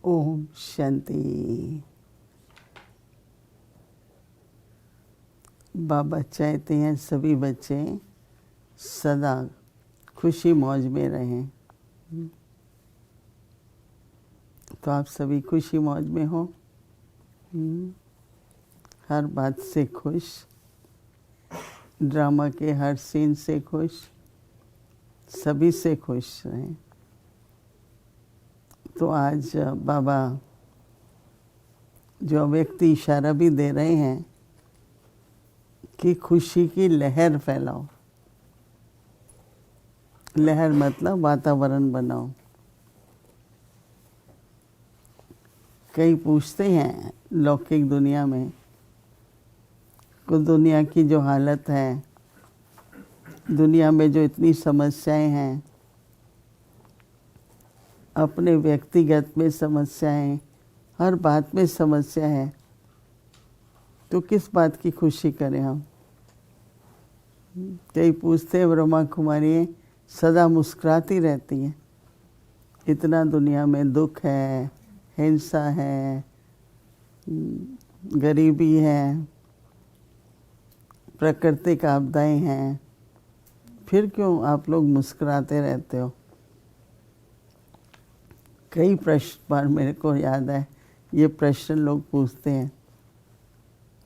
ओम शांति। बाबा चाहते हैं सभी बच्चे सदा खुशी मौज में रहें। तो आप सभी खुशी मौज में हो, हर बात से खुश, ड्रामा के हर सीन से खुश, सभी से खुश रहें। तो आज बाबा जो व्यक्ति इशारा भी दे रहे हैं कि खुशी की लहर फैलाओ। लहर मतलब वातावरण बनाओ। कई पूछते हैं लौकिक दुनिया में को दुनिया की जो हालत है, दुनिया में जो इतनी समस्याएं हैं, अपने व्यक्तिगत में समस्याएं, हर बात में समस्या है, तो किस बात की खुशी करें हम। कई पूछते हैं ब्रह्मा कुमारी सदा मुस्कुराती रहती है, इतना दुनिया में दुख है, हिंसा है, गरीबी है, प्राकृतिक आपदाएं हैं, फिर क्यों आप लोग मुस्कुराते रहते हो। कई प्रश्न बार मेरे को याद है ये प्रश्न लोग पूछते हैं।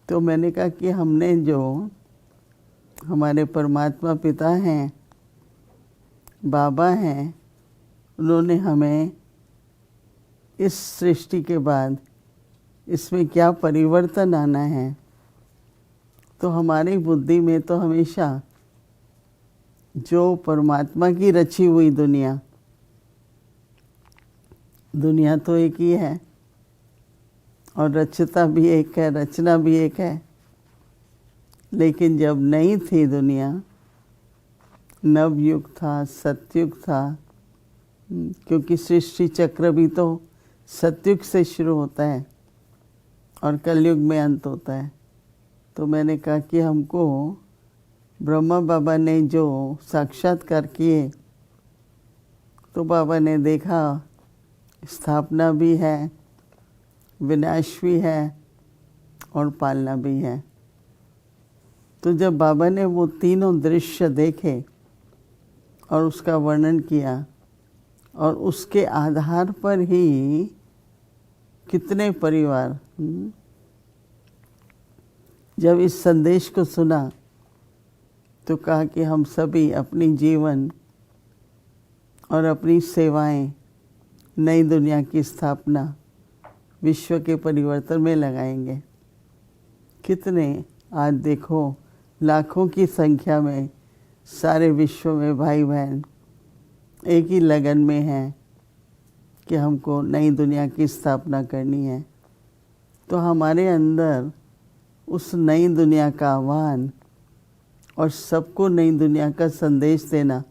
तो मैंने कहा कि हमने जो हमारे परमात्मा पिता हैं, बाबा हैं, उन्होंने हमें इस सृष्टि के बाद इसमें क्या परिवर्तन आना है, तो हमारी बुद्धि में तो हमेशा जो परमात्मा की रची हुई दुनिया तो एक ही है और रचता भी एक है, रचना भी एक है। लेकिन जब नहीं थी दुनिया, नवयुग था, सतयुग था, क्योंकि सृष्टि चक्र भी तो सतयुग से शुरू होता है और कलयुग में अंत होता है। तो मैंने कहा कि हमको ब्रह्मा बाबा ने जो साक्षात्कार किए, तो बाबा ने देखा स्थापना भी है, विनाश भी है और पालना भी है। तो जब बाबा ने वो तीनों दृश्य देखे और उसका वर्णन किया, और उसके आधार पर ही कितने परिवार जब इस संदेश को सुना, तो कहा कि हम सभी अपनी जीवन और अपनी सेवाएं नई दुनिया की स्थापना, विश्व के परिवर्तन में लगाएंगे। कितने आज देखो लाखों की संख्या में सारे विश्व में भाई बहन एक ही लगन में हैं कि हमको नई दुनिया की स्थापना करनी है। तो हमारे अंदर उस नई दुनिया का आह्वान और सबको नई दुनिया का संदेश देना,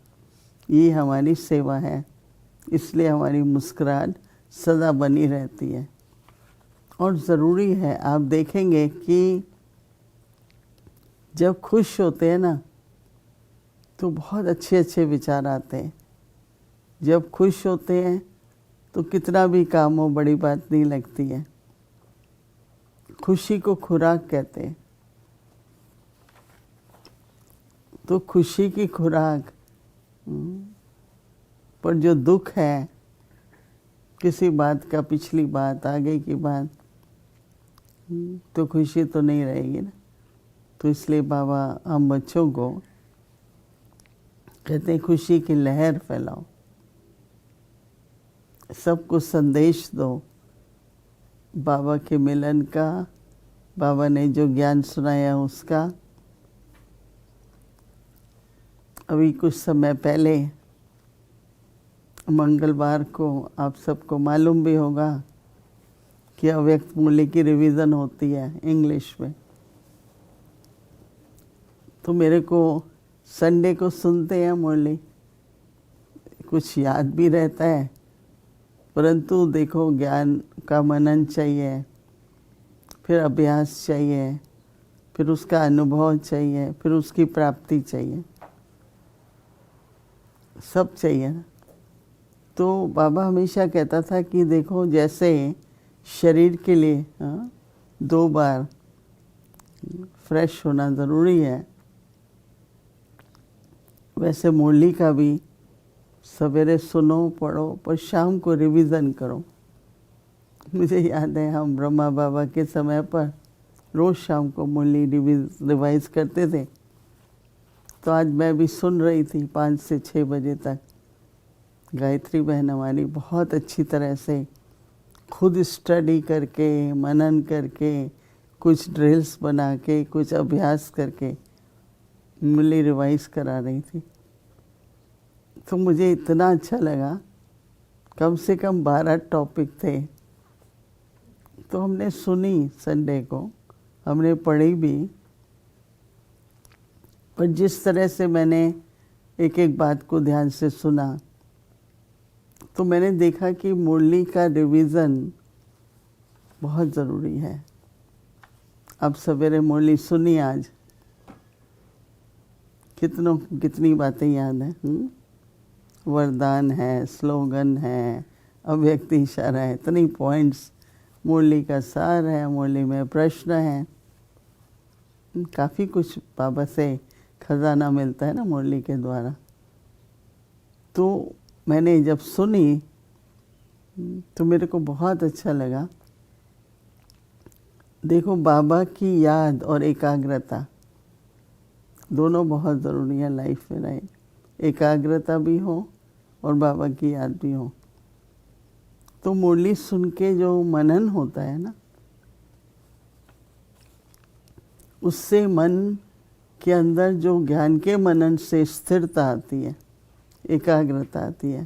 ये हमारी सेवा है। इसलिए हमारी मुस्कुराहट सदा बनी रहती है। और ज़रूरी है, आप देखेंगे कि जब खुश होते हैं ना, तो बहुत अच्छे अच्छे विचार आते हैं। जब खुश होते हैं तो कितना भी काम हो, बड़ी बात नहीं लगती है। खुशी को खुराक कहते हैं। तो खुशी की खुराक पर जो दुख है, किसी बात का, पिछली बात, आगे की बात, तो खुशी तो नहीं रहेगी ना। तो इसलिए बाबा हम बच्चों को कहते हैं खुशी की लहर फैलाओ, सबको संदेश दो बाबा के मिलन का, बाबा ने जो ज्ञान सुनाया उसका। अभी कुछ समय पहले मंगलवार को आप सबको मालूम भी होगा कि अव्यक्त मूल्य की रिवीजन होती है इंग्लिश में। तो मेरे को संडे को सुनते हैं मुरली, कुछ याद भी रहता है, परंतु देखो ज्ञान का मनन चाहिए, फिर अभ्यास चाहिए, फिर उसका अनुभव चाहिए, फिर उसकी प्राप्ति चाहिए, सब चाहिए ना। तो बाबा हमेशा कहता था कि देखो जैसे शरीर के लिए 2 बार फ्रेश होना ज़रूरी है, वैसे मुरली का भी सवेरे सुनो पढ़ो पर शाम को रिवीजन करो। मुझे याद है हम ब्रह्मा बाबा के समय पर रोज़ शाम को मुरली रिवाइज करते थे। तो आज मैं भी सुन रही थी 5 से 6 बजे तक। गायत्री बहन हमारी बहुत अच्छी तरह से खुद स्टडी करके, मनन करके, कुछ ड्रिल्स बना के, कुछ अभ्यास करके मुरली रिवाइज करा रही थी। तो मुझे इतना अच्छा लगा। कम से कम 12 टॉपिक थे। तो हमने सुनी, संडे को हमने पढ़ी भी। पर जिस तरह से मैंने एक एक बात को ध्यान से सुना, तो मैंने देखा कि मुरली का रिवीजन बहुत ज़रूरी है। अब सवेरे मुरली सुनी आज, कितनी बातें याद हैं। वरदान है, स्लोगन है, अव्यक्त इशारा है, इतनी पॉइंट्स। मुरली का सार है, मुरली में प्रश्न है, काफ़ी कुछ बाबा से खजाना मिलता है ना मुरली के द्वारा। तो मैंने जब सुनी तो मेरे को बहुत अच्छा लगा। देखो बाबा की याद और एकाग्रता दोनों बहुत ज़रूरी है लाइफ में, राइट। एकाग्रता भी हो और बाबा की याद भी हो। तो मुरली सुन के जो मनन होता है ना, उससे मन के अंदर जो ज्ञान के मनन से स्थिरता आती है, एकाग्रता आती है।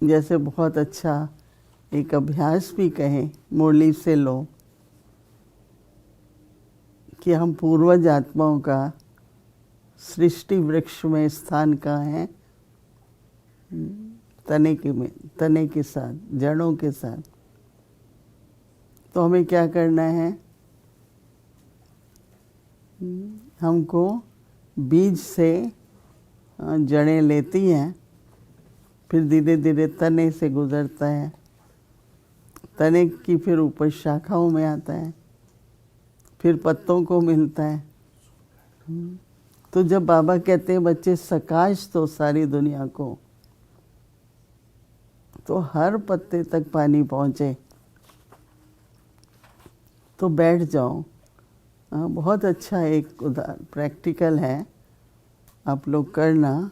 जैसे बहुत अच्छा एक अभ्यास भी कहें मुरली से लो कि हम पूर्वज आत्माओं का सृष्टि वृक्ष में स्थान कहाँ है, तने के साथ, जड़ों के साथ। तो हमें क्या करना है, हमको बीज से जड़ें लेती हैं, फिर धीरे धीरे तने से गुजरता है, तने की फिर ऊपर शाखाओं में आता है, फिर पत्तों को मिलता है। तो जब बाबा कहते हैं बच्चे सकाश दो सारी दुनिया को, तो हर पत्ते तक पानी पहुँचे। तो बैठ जाओ। बहुत अच्छा एक प्रैक्टिकल है, आप लोग करना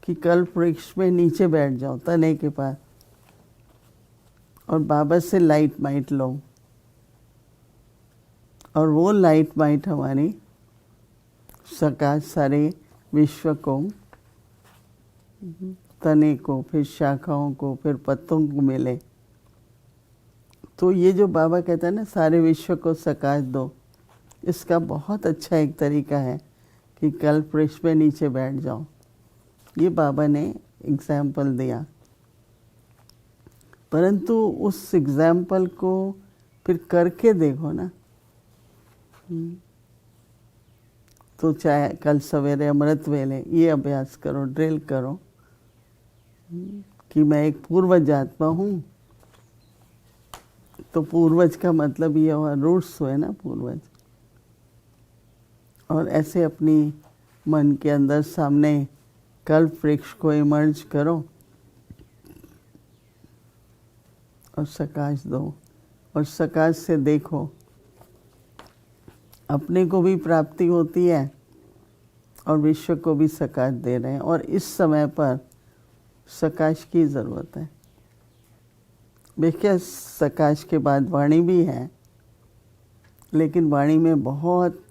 कि कल्प वृक्ष में नीचे बैठ जाओ तने के पास, और बाबा से लाइट माइट लो, और वो लाइट माइट हमारी सकाश सारे विश्व को, तने को, फिर शाखाओं को, फिर पत्तों को मिले। तो ये जो बाबा कहता है ना सारे विश्व को सकाश दो, इसका बहुत अच्छा एक तरीका है कि कल्प वृक्ष में नीचे बैठ जाओ। ये बाबा ने एग्जाम्पल दिया, परंतु उस एग्जाम्पल को फिर करके देखो ना। तो चाहे कल सवेरे अमृत वेले ये अभ्यास करो, ड्रिल करो कि मैं एक पूर्वज आत्मा हूँ। तो पूर्वज का मतलब ये हुआ, रूट्स हुए ना पूर्वज। और ऐसे अपनी मन के अंदर सामने कल्प वृक्ष को इमर्ज करो और सकाश दो, और सकाश से देखो अपने को भी प्राप्ति होती है और विश्व को भी सकाश दे रहे हैं। और इस समय पर सकाश की ज़रूरत है। देखिए सकाश के बाद वाणी भी है, लेकिन वाणी में बहुत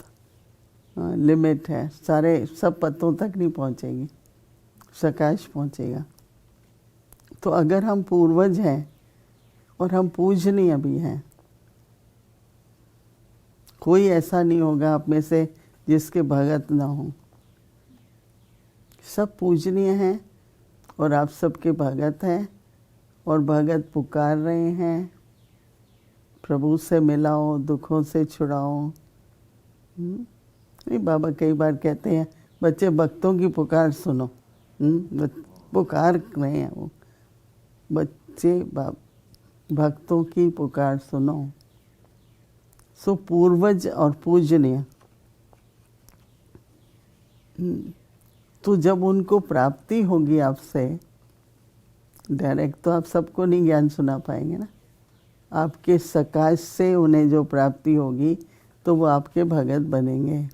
लिमिट है, सब पत्तों तक नहीं पहुंचेगी, सकाश पहुंचेगा। तो अगर हम पूर्वज हैं और हम पूजनीय भी हैं, कोई ऐसा नहीं होगा आप में से जिसके भगत ना हो। सब पूजनीय हैं और आप सबके भगत हैं, और भगत पुकार रहे हैं प्रभु से मिलाओ, दुखों से छुड़ाओ। नहीं, बाबा कई बार कहते हैं बच्चे भक्तों की पुकार सुनो, पुकार रहे हैं वो बच्चे, भक्तों की पुकार सुनो। सो पूर्वज और पूजनीय, तो जब उनको प्राप्ति होगी आपसे, डायरेक्ट तो आप सबको नहीं ज्ञान सुना पाएंगे ना, आपके सकाश से उन्हें जो प्राप्ति होगी तो वो आपके भगत बनेंगे।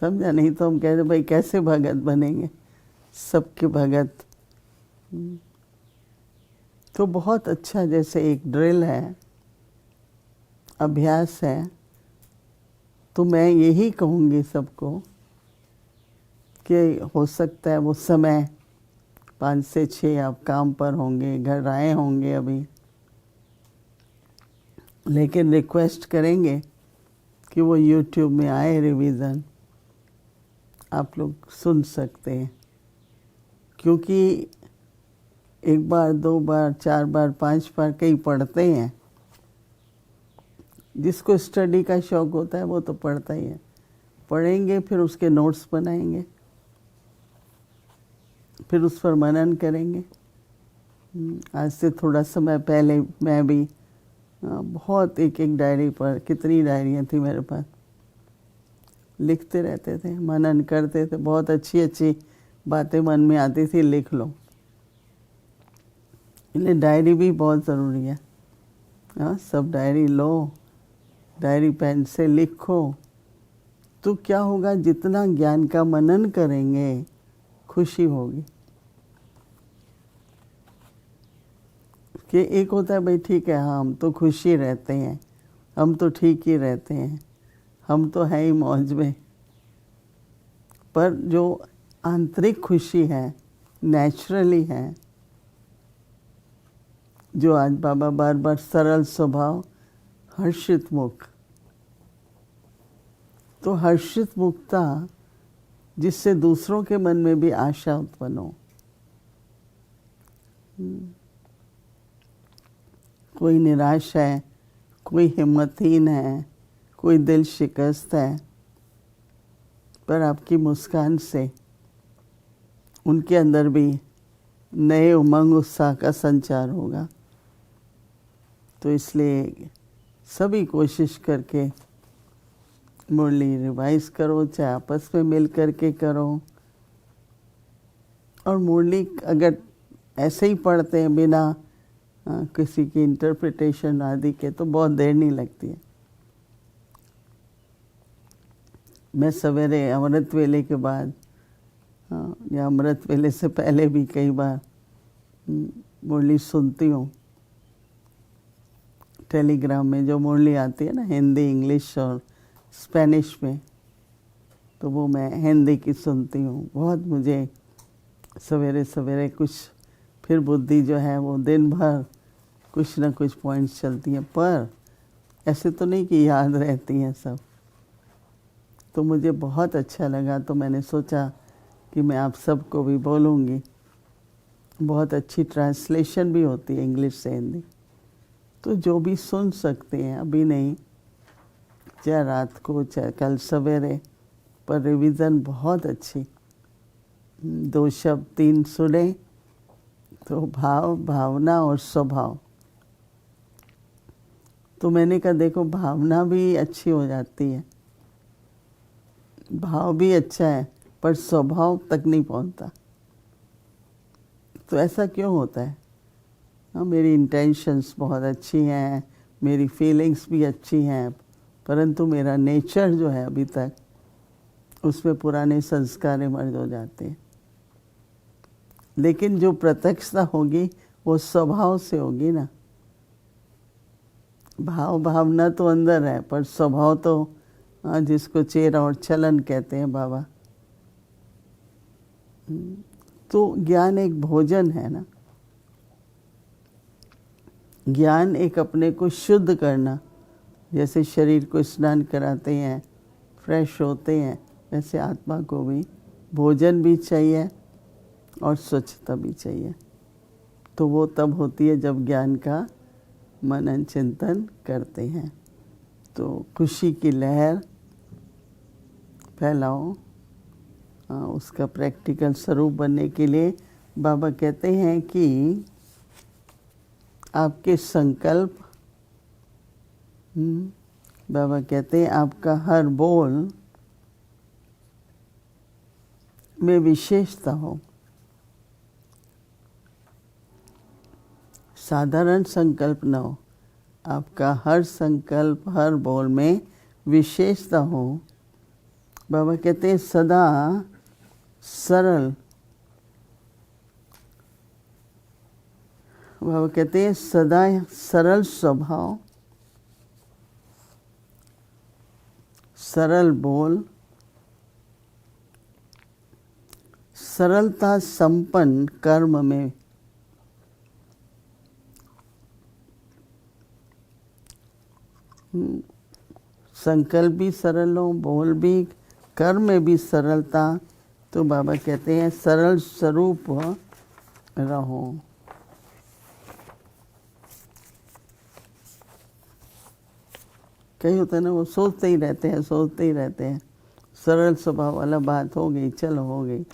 समझा? नहीं तो हम कह रहे भाई कैसे भगत बनेंगे, सबके भगत। तो बहुत अच्छा, जैसे एक ड्रिल है, अभ्यास है। तो मैं यही कहूँगी सबको कि हो सकता है वो समय 5 से 6 आप काम पर होंगे, घर आए होंगे अभी, लेकिन रिक्वेस्ट करेंगे कि वो YouTube में आए रिवीजन, आप लोग सुन सकते हैं। क्योंकि 1 बार 2 बार 4 बार 5 बार कई पढ़ते हैं। जिसको स्टडी का शौक होता है वो तो पढ़ता ही है, पढ़ेंगे फिर उसके नोट्स बनाएंगे, फिर उस पर मनन करेंगे। आज से थोड़ा समय पहले मैं भी बहुत एक डायरी पर, कितनी डायरियाँ थी मेरे पास, लिखते रहते थे, मनन करते थे। बहुत अच्छी अच्छी बातें मन में आती थी, लिख लो। इसलिए डायरी भी बहुत ज़रूरी है। हाँ, सब डायरी लो, डायरी पेन से लिखो। तो क्या होगा, जितना ज्ञान का मनन करेंगे खुशी होगी। कि एक होता है भाई ठीक है, हाँ हम तो खुशी रहते हैं, हम तो ठीक ही रहते हैं, हम तो हैं ही मौज में। पर जो आंतरिक खुशी है, नेचुरली है, जो आज बाबा बार बार सरल स्वभाव, हर्षित मुख, तो हर्षित मुक्ता जिससे दूसरों के मन में भी आशा उत्पन्न हो। कोई निराश है, कोई हिम्मतहीन है, कोई दिल शिकस्त है, पर आपकी मुस्कान से उनके अंदर भी नए उमंग उत्साह का संचार होगा। तो इसलिए सभी कोशिश करके मुरली रिवाइज करो, चाहे आपस में मिल करके करो। और मुरली अगर ऐसे ही पढ़ते हैं बिना किसी की इंटरप्रिटेशन आदि के, तो बहुत देर नहीं लगती है। मैं सवेरे अमृत वेले के बाद या अमृत वेले से पहले भी कई बार मुरली सुनती हूँ। टेलीग्राम में जो मुरली आती है ना, हिंदी, इंग्लिश और स्पेनिश में, तो वो मैं हिंदी की सुनती हूँ। बहुत मुझे सवेरे सवेरे कुछ, फिर बुद्धि जो है वो दिन भर कुछ ना कुछ पॉइंट्स चलती हैं, पर ऐसे तो नहीं कि याद रहती हैं सब। तो मुझे बहुत अच्छा लगा, तो मैंने सोचा कि मैं आप सबको भी बोलूँगी। बहुत अच्छी ट्रांसलेशन भी होती है इंग्लिश से हिंदी, तो जो भी सुन सकते हैं, अभी नहीं, चाहे रात को चाहे कल सवेरे, पर रिवीजन बहुत अच्छी। 2 शब्द 3 सुने तो भाव, भावना और स्वभाव। तो मैंने कहा देखो, भावना भी अच्छी हो जाती है, भाव भी अच्छा है, पर स्वभाव तक नहीं पहुंचता। तो ऐसा क्यों होता है? हाँ, मेरी इंटेंशंस बहुत अच्छी हैं, मेरी फीलिंग्स भी अच्छी हैं, परंतु मेरा नेचर जो है अभी तक, उसमें पुराने संस्कार इमर्ज हो जाते हैं। लेकिन जो प्रत्यक्षता होगी वो स्वभाव से होगी ना। भाव भावना तो अंदर है, पर स्वभाव तो जिसको चेहरा और चलन कहते हैं बाबा। तो ज्ञान एक भोजन है ना, ज्ञान एक अपने को शुद्ध करना। जैसे शरीर को स्नान कराते हैं, फ्रेश होते हैं, वैसे आत्मा को भी भोजन भी चाहिए और स्वच्छता भी चाहिए। तो वो तब होती है जब ज्ञान का मनन चिंतन करते हैं। तो खुशी की लहर फैलाओ, उसका प्रैक्टिकल स्वरूप बनने के लिए बाबा कहते हैं कि आपके संकल्प, बाबा कहते हैं आपका हर बोल में विशेषता हो। साधारण संकल्प न हो, आपका हर संकल्प हर बोल में विशेषता हो। बाबा कहते हैं सदा सरल, बाबा कहते हैं सदा सरल स्वभाव, सरल बोल, सरलता संपन्न कर्म में, संकल्प भी सरल हो, बोल भी, कर्म में भी सरलता। तो बाबा कहते हैं सरल स्वरूप रहो। कई होते हैं ना, वो सोचते ही रहते हैं, सोचते ही रहते हैं। सरल स्वभाव वाला बात हो गई, चलो हो गई,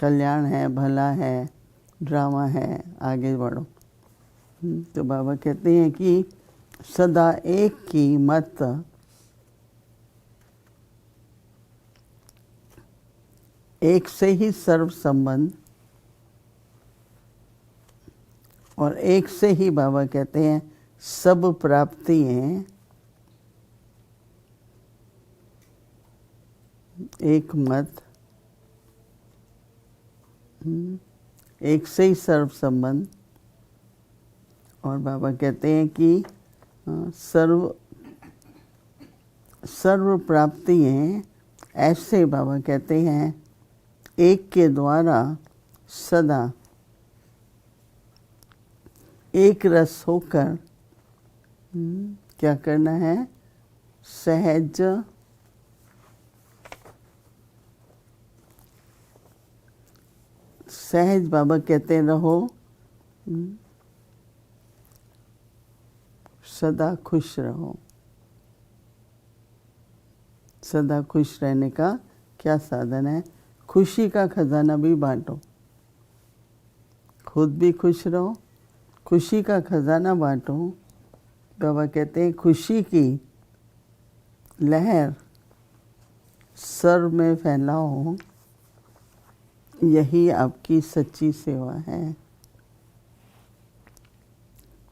कल्याण है, भला है, ड्रामा है, आगे बढ़ो। तो बाबा कहते हैं कि सदा एक की मत, एक से ही सर्व संबंध, और एक से ही बाबा कहते हैं सब प्राप्तियां, एक मत, एक से ही सर्व संबंध। और बाबा कहते हैं कि सर्व प्राप्तियां ऐसे, बाबा कहते हैं एक के द्वारा सदा एक रस होकर क्या करना है, सहज सहज बाबा कहते रहो, सदा खुश रहो। सदा खुश रहने का क्या साधन है? खुशी का खजाना भी बांटो, खुद भी खुश रहो, खुशी का खजाना बांटो। बाबा कहते हैं खुशी की लहर सर में फैलाओ, यही आपकी सच्ची सेवा है।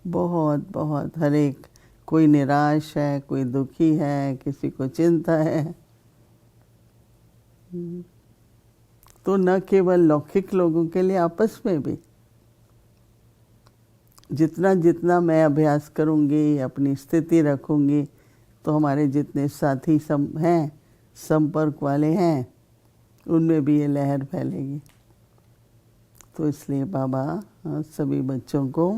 बहुत बहुत, हर एक, कोई निराश है, कोई दुखी है, किसी को चिंता है, तो न केवल लौकिक लोगों के लिए, आपस में भी जितना जितना मैं अभ्यास करूँगी, अपनी स्थिति रखूँगी, तो हमारे जितने साथी हैं, संपर्क वाले हैं, उनमें भी ये लहर फैलेगी। तो इसलिए बाबा सभी बच्चों को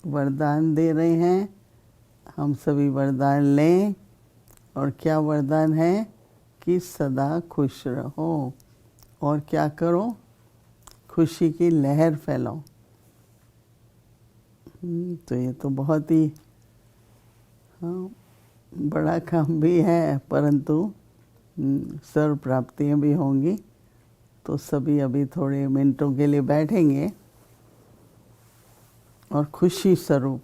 वरदान दे रहे हैं, हम सभी वरदान लें। और क्या वरदान है कि सदा खुश रहो, और क्या करो, खुशी की लहर फैलाओ। तो ये तो बहुत ही बड़ा काम भी है, परंतु सर्व प्राप्तियाँ भी होंगी। तो सभी अभी थोड़े मिनटों के लिए बैठेंगे और खुशी स्वरूप,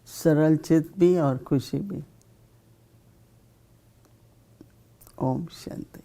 सरल चित्त भी और खुशी भी। ओम शांति।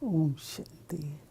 ओम शांति।